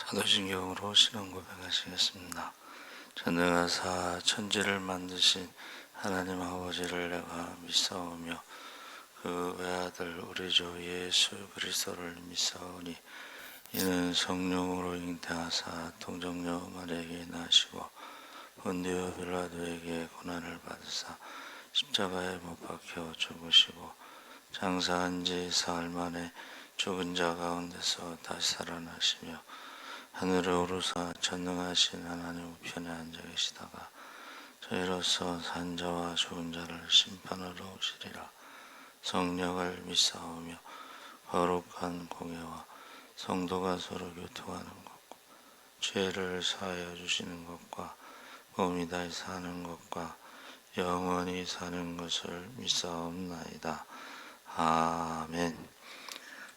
사도신경으로 신앙 고백하시겠습니다. 전능하사 천지를 만드신 하나님 아버지를 내가 믿사오며 그 외아들 우리 주 예수 그리스도를 믿사오니 이는 성령으로 잉태하사 동정녀 마리아에게 나시고 본디오 빌라도에게 고난을 받으사 십자가에 못 박혀 죽으시고 장사한 지 사흘 만에 죽은 자 가운데서 다시 살아나시며 하늘에 오르사 전능하신 하나님 우편에 앉아 계시다가 저희로서 산자와 죽은 자를 심판하러 오시리라. 성령을 믿사오며 거룩한 공예와 성도가 서로 교통하는 것과 죄를 사하여 주시는 것과 몸이 다시 사는 것과 영원히 사는 것을 믿사옵나이다. 아멘.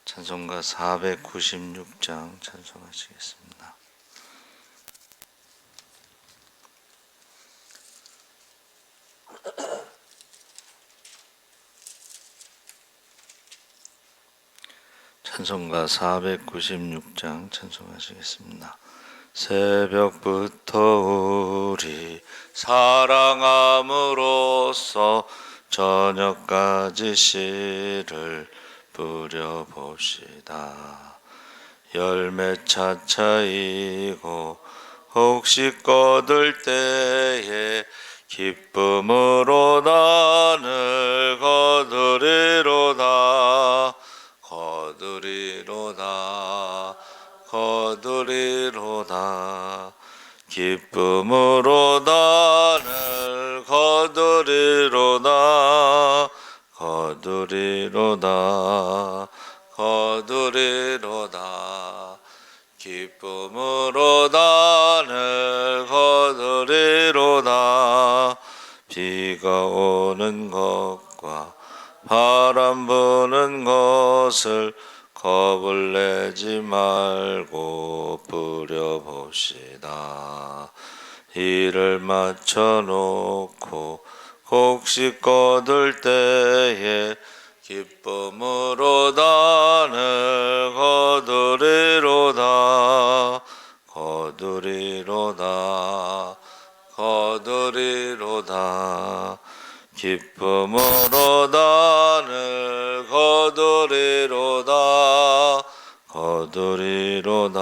찬송가 496장 찬송하시겠습니다. 찬송가 496장 찬송하시겠습니다. 새벽부터 우리 사랑함으로써 저녁까지 씨를 뿌려봅시다. 열매 차차이고 혹시 꺼들 때에 기쁨으로 나를 거두리로다. 거두리로다. 거두리로다. 기쁨으로 나를 거두리로다. 거두리로다. 거두리로다. 기쁨으로 나를 거두리로다. 비가 오는 것과 바람 부는 것을 겁을 내지 말고 뿌려봅시다. 일을 마쳐놓고 혹시 꺼들 때에 기쁨으로 나를 거두리로다. 거두리로다. 거두리로다. 기쁨으로 나를 거두리로다. 거두리로다.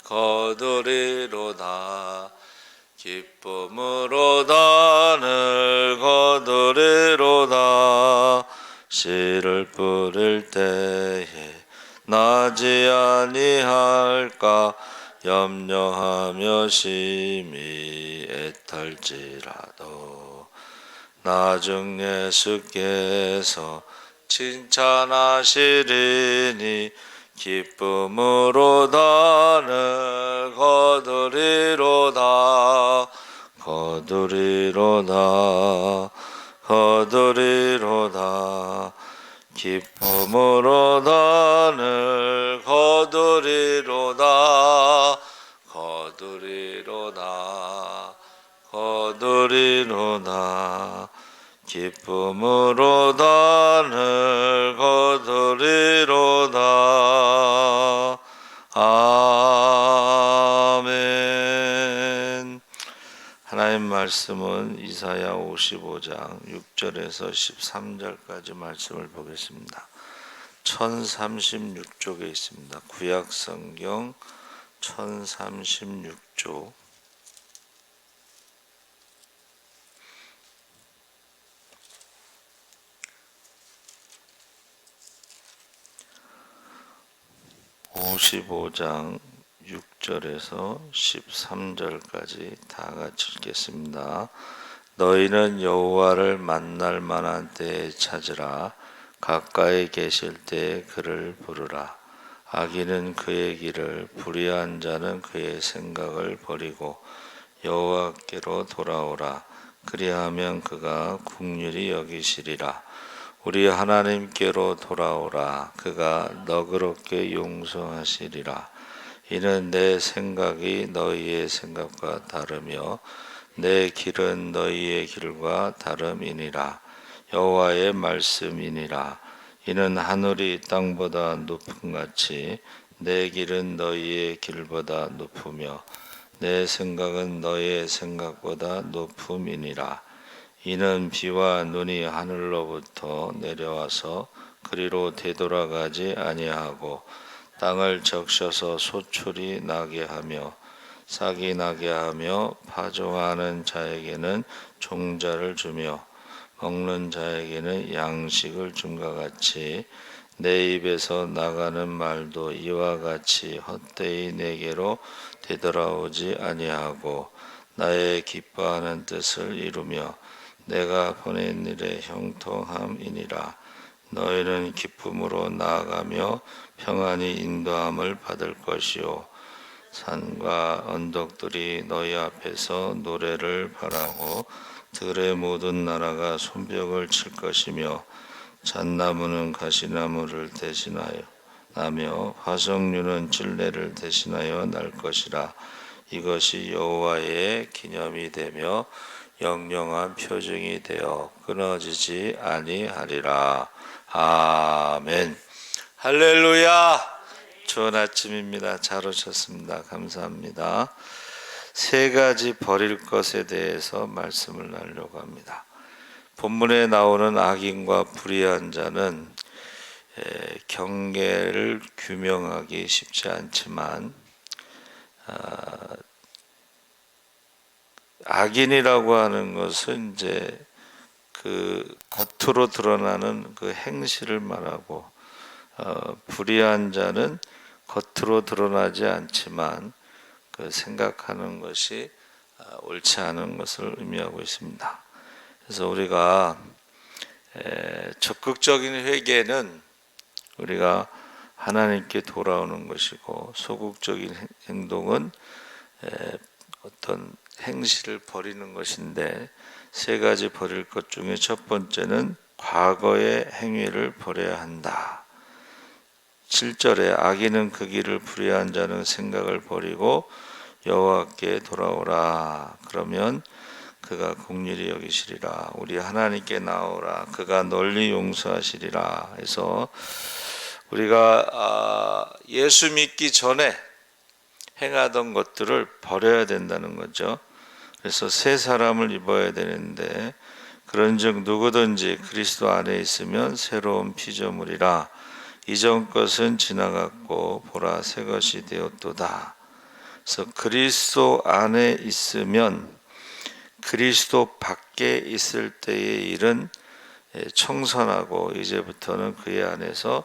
거두리로다. 기쁨으로 나를 거두리로다. 씨를 뿌릴 때에 나지 아니할까 염려하며 심히 애탈지라도 나중 예수께서 칭찬하시리니 기쁨으로 나를 거두리로다. 거두리로다. 거두리로다. 기쁨으로 나를 거두리로다. 거두리로다. 거두리로다. 기쁨으로 나를 거두리로다. 아멘. 하나님 말씀은 이사야 55장 6절에서 13절까지 말씀을 보겠습니다. 1036쪽에 있습니다. 구약성경 1036쪽 55장 6절에서 13절까지 다 같이 읽겠습니다. 너희는 여호와를 만날 만한 때에 찾으라. 가까이 계실 때에 그를 부르라. 악인은 그의 길을, 불의한 자는 그의 생각을 버리고 여호와께로 돌아오라. 그리하면 그가 긍휼히 여기시리라. 우리 하나님께로 돌아오라. 그가 너그럽게 용서하시리라. 이는 내 생각이 너희의 생각과 다르며 내 길은 너희의 길과 다름이니라. 여호와의 말씀이니라. 이는 하늘이 땅보다 높음같이 내 길은 너희의 길보다 높으며 내 생각은 너희의 생각보다 높음이니라. 이는 비와 눈이 하늘로부터 내려와서 그리로 되돌아가지 아니하고 땅을 적셔서 소출이 나게 하며 싹이 나게 하며 파종하는 자에게는 종자를 주며 먹는 자에게는 양식을 줌과 같이 내 입에서 나가는 말도 이와 같이 헛되이 내게로 되돌아오지 아니하고 나의 기뻐하는 뜻을 이루며 내가 보낸 일의 형통함이니라. 너희는 기쁨으로 나아가며 평안히 인도함을 받을 것이요 산과 언덕들이 너희 앞에서 노래를 바라고 들의 모든 나라가 손뼉을 칠 것이며 잣나무는 가시나무를 대신하여 나며 화석류는 찔레를 대신하여 날 것이라. 이것이 여호와의 기념이 되며 영영한 표징이 되어 끊어지지 아니하리라. 아멘. 할렐루야. 좋은 아침입니다. 잘 오셨습니다. 감사합니다. 세 가지 버릴 것에 대해서 말씀을 나누려고 합니다. 본문에 나오는 악인과 불의한 자는 경계를 규명하기 쉽지 않지만 악인이라고 하는 것은 이제 그 겉으로 드러나는 그 행실을 말하고 불의한 자는 겉으로 드러나지 않지만 그 생각하는 것이 옳지 않은 것을 의미하고 있습니다. 그래서 우리가 적극적인 회개는 우리가 하나님께 돌아오는 것이고 소극적인 행동은 어떤 행실을 버리는 것인데 세 가지 버릴 것 중에 첫 번째는 과거의 행위를 버려야 한다. 7절에 악인은 그 길을 불의한 자는 생각을 버리고 여호와께 돌아오라. 그러면 그가 긍휼히 여기시리라. 우리 하나님께 나오라. 그가 널리 용서하시리라. 해서 우리가 예수 믿기 전에 행하던 것들을 버려야 된다는 거죠. 그래서 새 사람을 입어야 되는데 그런즉 누구든지 그리스도 안에 있으면 새로운 피조물이라. 이전 것은 지나갔고 보라 새 것이 되었도다. 그래서 그리스도 안에 있으면 그리스도 밖에 있을 때의 일은 청산하고 이제부터는 그의 안에서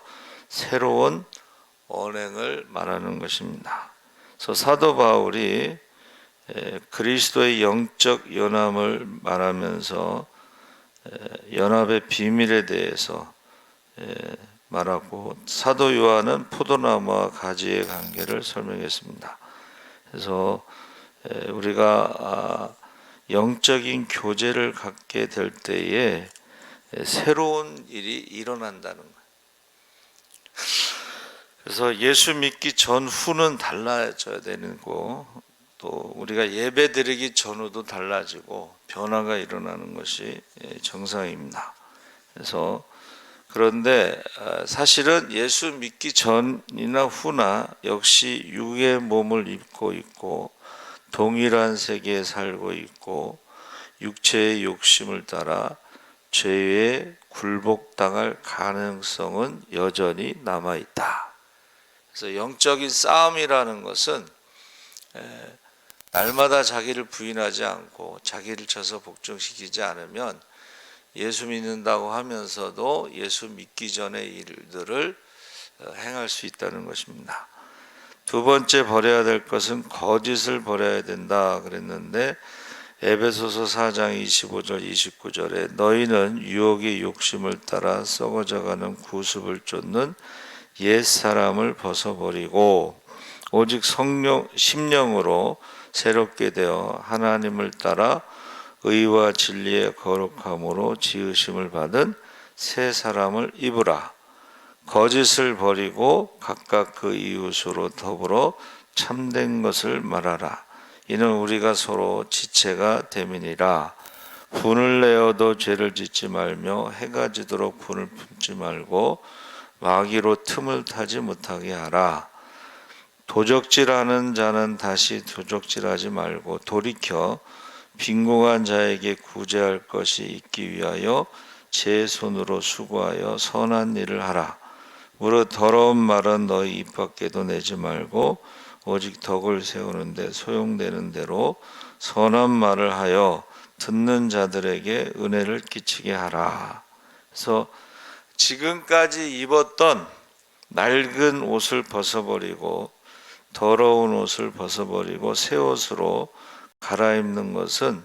새로운 언행을 말하는 것입니다. 그래서 사도 바울이 그리스도의 영적 연합을 말하면서 연합의 비밀에 대해서 말하고 사도 요한은 포도나무와 가지의 관계를 설명했습니다. 그래서 우리가 영적인 교제를 갖게 될 때에 새로운 일이 일어난다는 거예요. 그래서 예수 믿기 전후는 달라져야 되는 거, 또 우리가 예배 드리기 전후도 달라지고 변화가 일어나는 것이 정상입니다. 그래서 그런데 사실은 예수 믿기 전이나 후나 역시 육의 몸을 입고 있고 동일한 세계에 살고 있고 육체의 욕심을 따라 죄에 굴복당할 가능성은 여전히 남아있다. 그래서 영적인 싸움이라는 것은 날마다 자기를 부인하지 않고 자기를 쳐서 복종시키지 않으면 예수 믿는다고 하면서도 예수 믿기 전의 일들을 행할 수 있다는 것입니다. 두 번째 버려야 될 것은 거짓을 버려야 된다 그랬는데 에베소서 4장 25절 29절에 너희는 유혹의 욕심을 따라 썩어져가는 구습을 쫓는 옛사람을 벗어버리고 오직 성령 심령으로 새롭게 되어 하나님을 따라 의와 진리의 거룩함으로 지으심을 받은 새 사람을 입으라. 거짓을 버리고 각각 그 이웃으로 더불어 참된 것을 말하라. 이는 우리가 서로 지체가 됨이니라. 분을 내어도 죄를 짓지 말며 해가 지도록 분을 품지 말고 마귀로 틈을 타지 못하게 하라. 도적질하는 자는 다시 도적질하지 말고 돌이켜 빈궁한 자에게 구제할 것이 있기 위하여 제 손으로 수고하여 선한 일을 하라. 무릇 더러운 말은 너희 입 밖에도 내지 말고 오직 덕을 세우는데 소용되는 대로 선한 말을 하여 듣는 자들에게 은혜를 끼치게 하라. 그래서 지금까지 입었던 낡은 옷을 벗어버리고 더러운 옷을 벗어버리고 새 옷으로 갈아입는 것은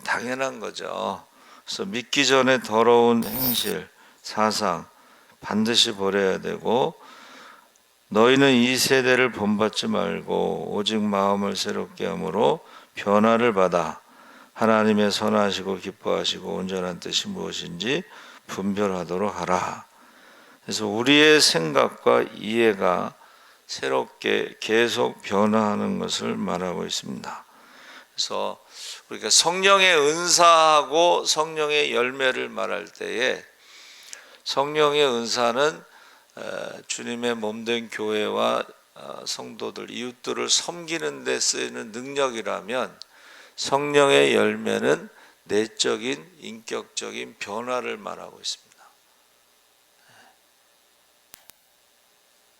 당연한 거죠. 그래서 믿기 전에 더러운 행실, 사상 반드시 버려야 되고, 너희는 이 세대를 본받지 말고 오직 마음을 새롭게 함으로 변화를 받아 하나님의 선하시고 기뻐하시고 온전한 뜻이 무엇인지 분별하도록 하라. 그래서 우리의 생각과 이해가 새롭게 계속 변화하는 것을 말하고 있습니다. 그래서 우리가 성령의 은사하고 성령의 열매를 말할 때에 성령의 은사는 주님의 몸된 교회와 성도들, 이웃들을 섬기는 데 쓰이는 능력이라면, 성령의 열매는 내적인 인격적인 변화를 말하고 있습니다.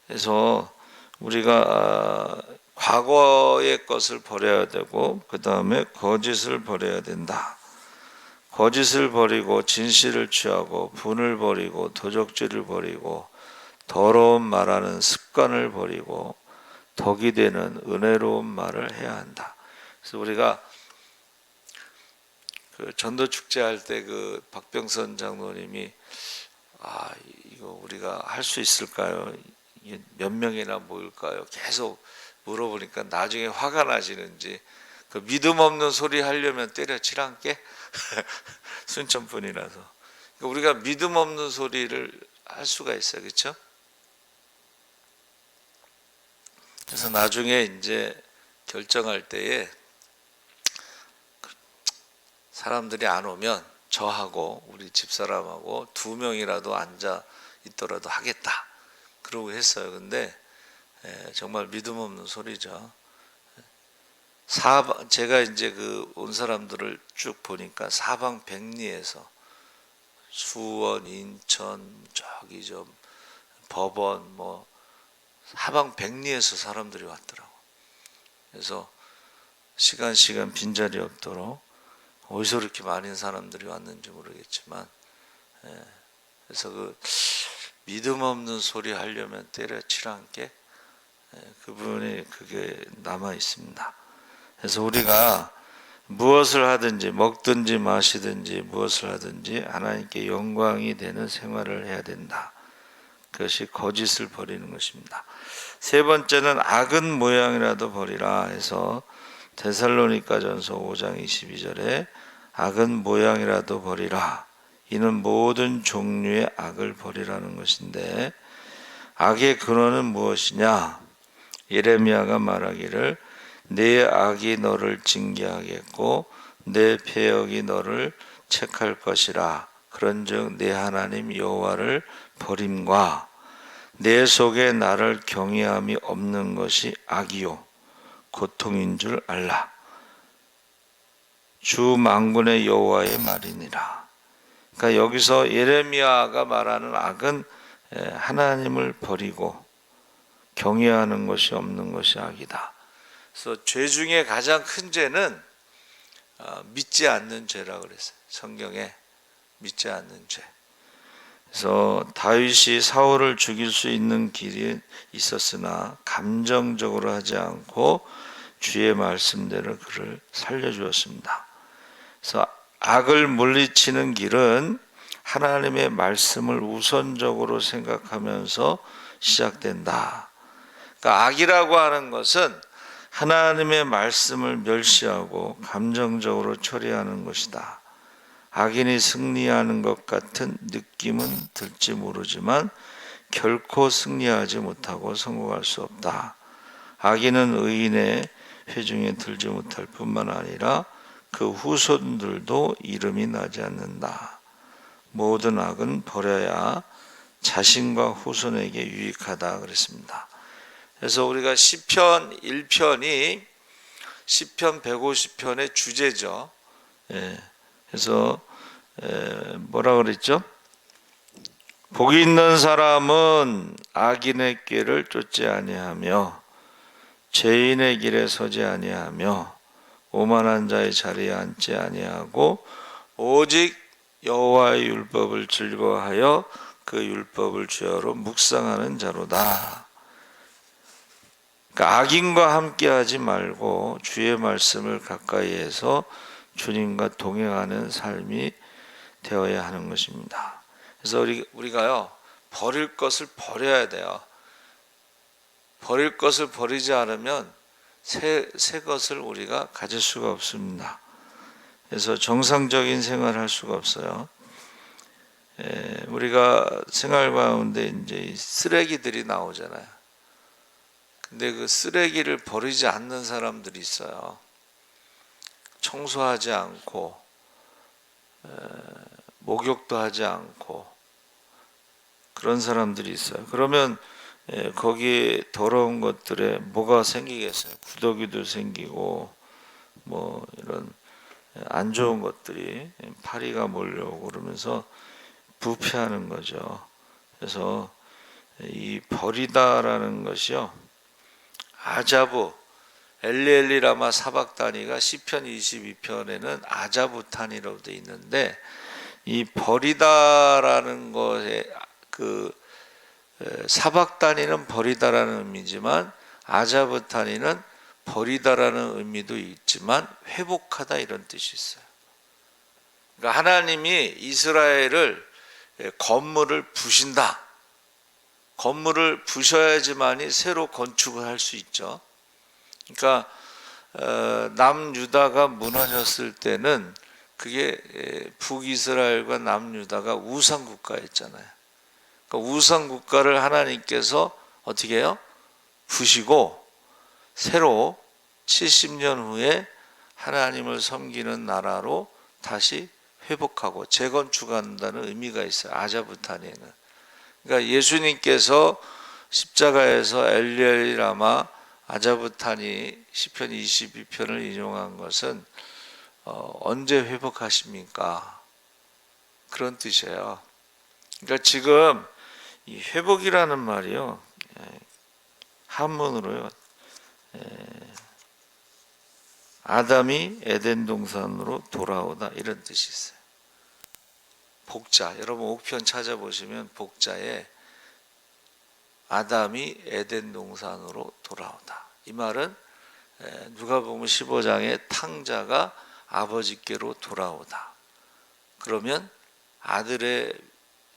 그래서 우리가 과거의 것을 버려야 되고, 그 다음에 거짓을 버려야 된다. 거짓을 버리고 진실을 취하고 분을 버리고 도적질을 버리고 더러운 말하는 습관을 버리고 덕이 되는 은혜로운 말을 해야 한다. 그래서 우리가 그 전도 축제할 때 그 박병선 장로님이 이거 우리가 할 수 있을까요? 몇 명이나 모일까요? 계속 물어보니까 나중에 화가 나시는지, 그 믿음 없는 소리 하려면 때려치란게 순천분이라서. 그러니까 우리가 믿음 없는 소리를 할 수가 있어요, 그렇죠? 그래서 나중에 이제 결정할 때에 사람들이 안 오면 저하고 우리 집사람하고 2명이라도 앉아 있더라도 하겠다, 그러고 했어요. 근데 정말 믿음 없는 소리죠. 제가 이제 그 온 사람들을 쭉 보니까 사방백리에서 수원, 인천, 저기 좀 법원, 뭐 사방백리에서 사람들이 왔더라고. 그래서 시간 빈자리 없도록, 어디서 그렇게 많은 사람들이 왔는지 모르겠지만, 그래서 그 믿음 없는 소리 하려면 때려치란 게 그분이 그게 남아 있습니다. 그래서 우리가 무엇을 하든지 먹든지 마시든지 무엇을 하든지 하나님께 영광이 되는 생활을 해야 된다. 그것이 거짓을 버리는 것입니다. 세 번째는 악은 모양이라도 버리라 해서 데살로니가전서 5장 22절에 악은 모양이라도 버리라. 이는 모든 종류의 악을 버리라는 것인데, 악의 근원은 무엇이냐? 예레미야가 말하기를 내 악이 너를 징계하겠고 내 패역이 너를 책할 것이라. 그런즉 내 하나님 여호와를 버림과 내 속에 나를 경외함이 없는 것이 악이요 고통인 줄 알라. 주 만군의 여호와의 말이니라. 그러니까 여기서 예레미야가 말하는 악은 하나님을 버리고 경외하는 것이 없는 것이 악이다. 그래서 죄 중에 가장 큰 죄는 믿지 않는 죄라고 그랬어요. 성경에 믿지 않는 죄. 그래서 다윗이 사울을 죽일 수 있는 길이 있었으나 감정적으로 하지 않고 주의 말씀대로 그를 살려주었습니다. 그래서 악을 물리치는 길은 하나님의 말씀을 우선적으로 생각하면서 시작된다. 그러니까 악이라고 하는 것은 하나님의 말씀을 멸시하고 감정적으로 처리하는 것이다. 악인이 승리하는 것 같은 느낌은 들지 모르지만 결코 승리하지 못하고 성공할 수 없다. 악인은 의인의 회중에 들지 못할 뿐만 아니라 그 후손들도 이름이 나지 않는다. 모든 악은 버려야 자신과 후손에게 유익하다 그랬습니다. 그래서 우리가 시편 1편이 시편 150편의 주제죠. 그래서 뭐라 그랬죠? 복이 있는 사람은 악인의 길을 쫓지 아니하며 죄인의 길에 서지 아니하며 오만한 자의 자리에 앉지 아니하고 오직 여호와의 율법을 즐거워하여 그 율법을 주야로 묵상하는 자로다. 그러니까 악인과 함께하지 말고 주의 말씀을 가까이해서 주님과 동행하는 삶이 되어야 하는 것입니다. 그래서 우리가요, 버릴 것을 버려야 돼요. 버릴 것을 버리지 않으면 새 것을 우리가 가질 수가 없습니다. 그래서 정상적인 생활을 할 수가 없어요. 우리가 생활 가운데 이제 쓰레기들이 나오잖아요. 근데 그 쓰레기를 버리지 않는 사람들이 있어요. 청소하지 않고 목욕도 하지 않고 그런 사람들이 있어요. 그러면 거기에 더러운 것들에 뭐가 생기겠어요? 구더기도 생기고 뭐 이런 안 좋은 것들이 파리가 몰려오고 그러면서 부패하는 거죠. 그래서 이 버리다라는 것이요, 아자부 엘리엘리라마 사박다니가 시편 22편에는 아자부탄이라고 되어 있는데, 이 버리다라는 것에 그 사박다니는 버리다라는 의미지만 아자부타니는 버리다라는 의미도 있지만 회복하다 이런 뜻이 있어요. 그러니까 하나님이 이스라엘을 건물을 부신다. 건물을 부셔야지만이 새로 건축을 할 수 있죠. 그러니까 남유다가 무너졌을 때는 그게 북이스라엘과 남유다가 우상국가였잖아요. 그러니까 우상국가를 하나님께서 어떻게 해요? 부시고 새로 70년 후에 하나님을 섬기는 나라로 다시 회복하고 재건축한다는 의미가 있어요. 아자부타니에는. 그러니까 예수님께서 십자가에서 엘리엘 라마 아자부타니 시편 22편을 인용한 것은 언제 회복하십니까? 그런 뜻이에요. 그러니까 지금 이 회복이라는 말이요, 한문으로요, 아담이 에덴 동산으로 돌아오다 이런 뜻이 있어요. 복자, 여러분 옥편 찾아보시면 복자에 아담이 에덴 동산으로 돌아오다. 이 말은 누가복음 15장의 탕자가 아버지께로 돌아오다. 그러면 아들의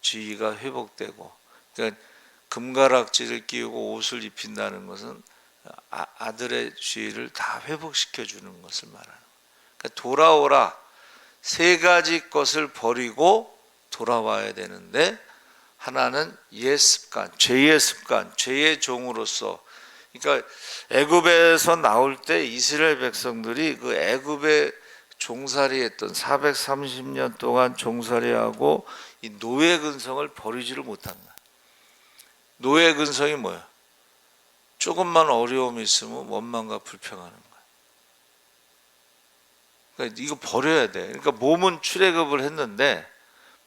지위가 회복되고, 그러니까 금가락지를 끼우고 옷을 입힌다는 것은 아들의 지위를 다 회복시켜 주는 것을 말하는 거예요. 그러니까 돌아오라. 세 가지 것을 버리고 돌아와야 되는데, 하나는 옛 습관, 죄의 습관, 죄의 종으로서. 그러니까 애굽에서 나올 때 이스라엘 백성들이 그 애굽에 종살이했던 430년 동안 종살이하고 이 노예 근성을 버리지를 못한 거야. 노예 근성이 뭐야? 조금만 어려움이 있으면 원망과 불평하는 거야. 그러니까 이거 버려야 돼. 그러니까 몸은 출애굽을 했는데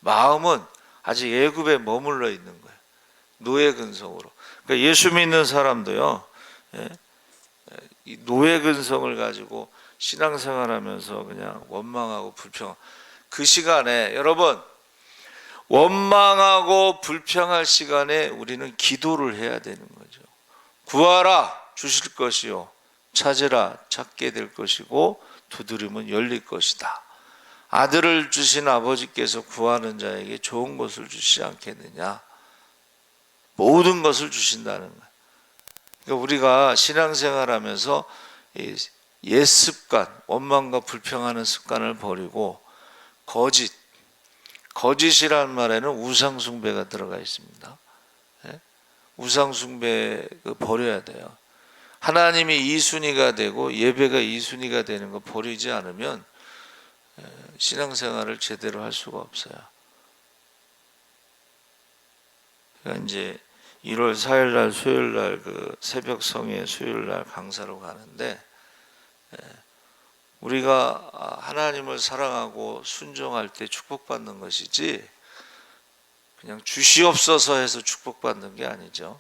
마음은 아직 애굽에 머물러 있는 거예요. 노예 근성으로. 그러니까 예수 믿는 사람도요, 이 노예 근성을 가지고 신앙생활하면서 그냥 원망하고 불평하고, 그 시간에 여러분 원망하고 불평할 시간에 우리는 기도를 해야 되는 거죠. 구하라 주실 것이요, 찾으라 찾게 될 것이고 두드리면 열릴 것이다. 아들을 주신 아버지께서 구하는 자에게 좋은 것을 주시지 않겠느냐. 모든 것을 주신다는 거예요. 그러니까 우리가 신앙생활하면서 옛 습관, 원망과 불평하는 습관을 버리고 거짓이라는 말에는 우상숭배가 들어가 있습니다. 우상숭배 버려야 돼요. 하나님이 2순위가 되고 예배가 2순위가 되는 거 버리지 않으면 신앙생활을 제대로 할 수가 없어요. 그러니까 이제 1월 4일 날 수요일 날 그 새벽 성회 수요일 날 강사로 가는데, 우리가 하나님을 사랑하고 순종할 때 축복받는 것이지 그냥 주시옵소서 해서 축복받는 게 아니죠.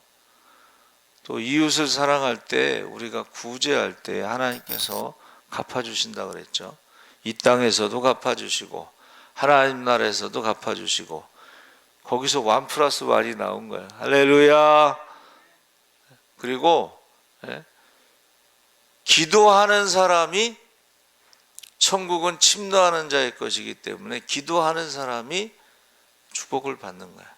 또 이웃을 사랑할 때, 우리가 구제할 때 하나님께서 갚아주신다 그랬죠. 이 땅에서도 갚아주시고 하나님 나라에서도 갚아주시고, 거기서 1+1이 나온 거예요. 할렐루야. 그리고 기도하는 사람이, 천국은 침노하는 자의 것이기 때문에 기도하는 사람이 축복을 받는 거야.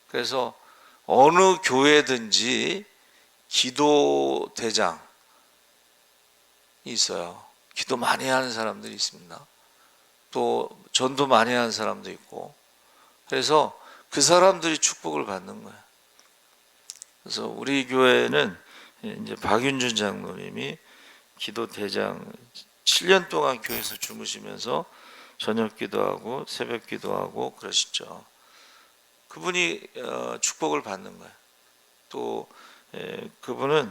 그래서 어느 교회든지 기도 대장이 있어요. 기도 많이 하는 사람들이 있습니다. 또 전도 많이 하는 사람도 있고, 그래서 그 사람들이 축복을 받는 거예요. 그래서 우리 교회는 이제 박윤준 장로님이 기도 대장 7년 동안 교회에서 주무시면서 저녁 기도하고 새벽 기도하고 그러시죠. 그분이 축복을 받는 거예요. 또 그분은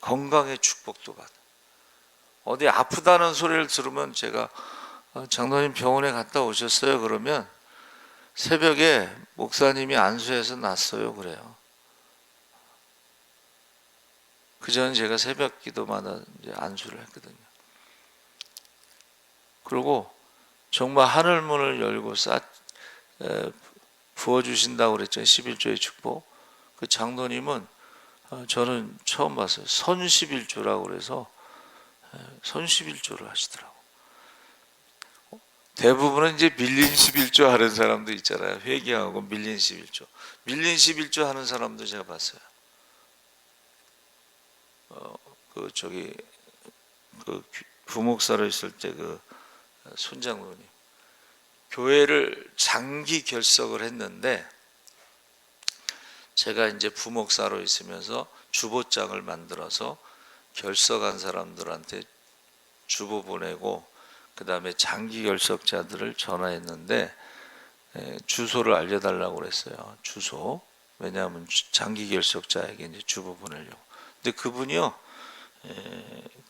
건강의 축복도 받아요. 어디 아프다는 소리를 들으면 제가 장로님 병원에 갔다 오셨어요? 그러면 새벽에 목사님이 안수해서 났어요 그래요. 그전 제가 새벽 기도마다 이제 안수를 했거든요. 그리고 정말 하늘문을 열고 부어주신다고 그랬죠. 11조의 축복. 그 장로님은 저는 처음 봤어요. 선11조라고 그래서 선11조를 하시더라고. 대부분은 이제 밀린 11조 하는 사람도 있잖아요. 회개하고 밀린 11조. 밀린 11조 하는 사람도 제가 봤어요. 그 부목사로 있을 때 그 손장로님, 교회를 장기 결석을 했는데, 제가 이제 부목사로 있으면서 주보장을 만들어서 결석한 사람들한테 주보 보내고, 그 다음에 장기 결석자들을 전화했는데 주소를 알려달라고 그랬어요. 주소. 왜냐하면 장기 결석자에게 이제 주보 보내려고. 근데 그분이요,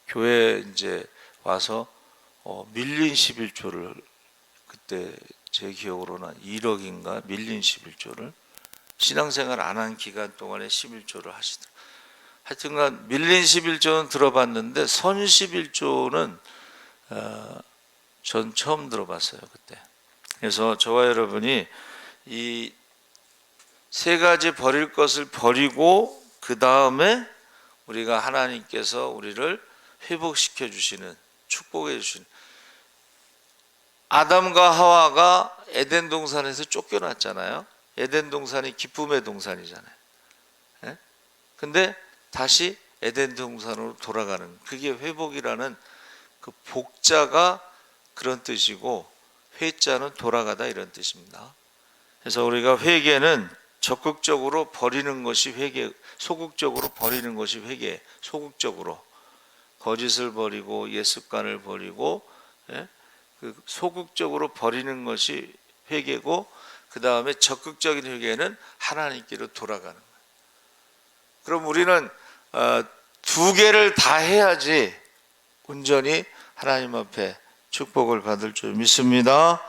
교회 이제 와서 밀린 11조를, 그때 제 기억으로는 1억인가 밀린 11조를, 신앙생활 안 한 기간 동안에 11조를 하시더라고요. 하여튼간 밀린 11조는 들어봤는데 선 11조는 전 처음 들어봤어요 그때. 그래서 저와 여러분이 이 세 가지 버릴 것을 버리고, 그 다음에 우리가 하나님께서 우리를 회복시켜 주시는, 축복해 주시는, 아담과 하와가 에덴 동산에서 쫓겨났잖아요. 에덴 동산이 기쁨의 동산이잖아요. 근데 다시 에덴 동산으로 돌아가는, 그게 회복이라는 그 복자가 그런 뜻이고, 회자는 돌아가다 이런 뜻입니다. 그래서 우리가 회개는 적극적으로 버리는 것이 회개, 소극적으로 버리는 것이 회개. 소극적으로 거짓을 버리고 옛습관을 버리고, 그 소극적으로 버리는 것이 회개고, 그 다음에 적극적인 회개는 하나님께로 돌아가는 거예요. 그럼 우리는 두 개를 다 해야지 온전히 하나님 앞에 축복을 받을 줄 믿습니다.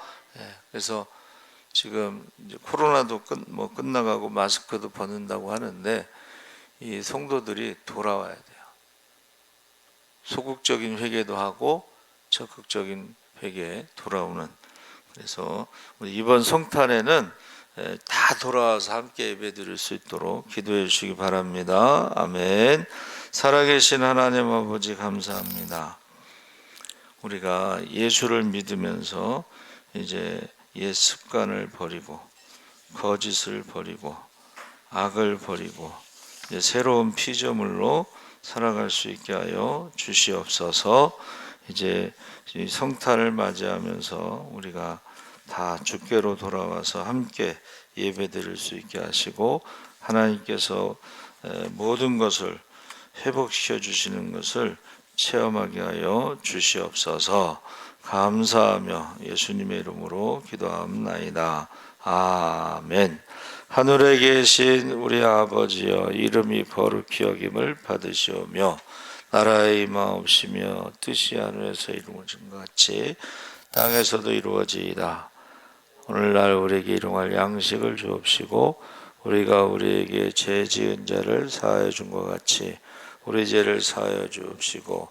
그래서 지금 이제 코로나도 끝나가고 마스크도 벗는다고 하는데, 이 성도들이 돌아와야 돼요. 소극적인 회개도 하고 적극적인 회개에 돌아오는. 그래서 우리 이번 성탄에는 다 돌아와서 함께 예배드릴 수 있도록 기도해 주시기 바랍니다. 아멘. 살아계신 하나님 아버지 감사합니다. 우리가 예수를 믿으면서 이제 옛 습관을 버리고 거짓을 버리고 악을 버리고 이제 새로운 피조물로 살아갈 수 있게 하여 주시옵소서. 이제 성탄을 맞이하면서 우리가 다 주께로 돌아와서 함께 예배드릴 수 있게 하시고, 하나님께서 모든 것을 회복시켜 주시는 것을 체험하게 하여 주시옵소서. 감사하며 예수님의 이름으로 기도합나이다. 아멘. 하늘에 계신 우리 아버지여, 이름이 거룩히 여김을 받으시오며 나라의 임하옵시며 뜻이 하늘에서 이루어진 것 같이 땅에서도 이루어지이다. 오늘날 우리에게 일용할 양식을 주옵시고 우리가 우리에게 죄 지은 자를 사하여 준 것 같이 우리 죄를 사하여 주옵시고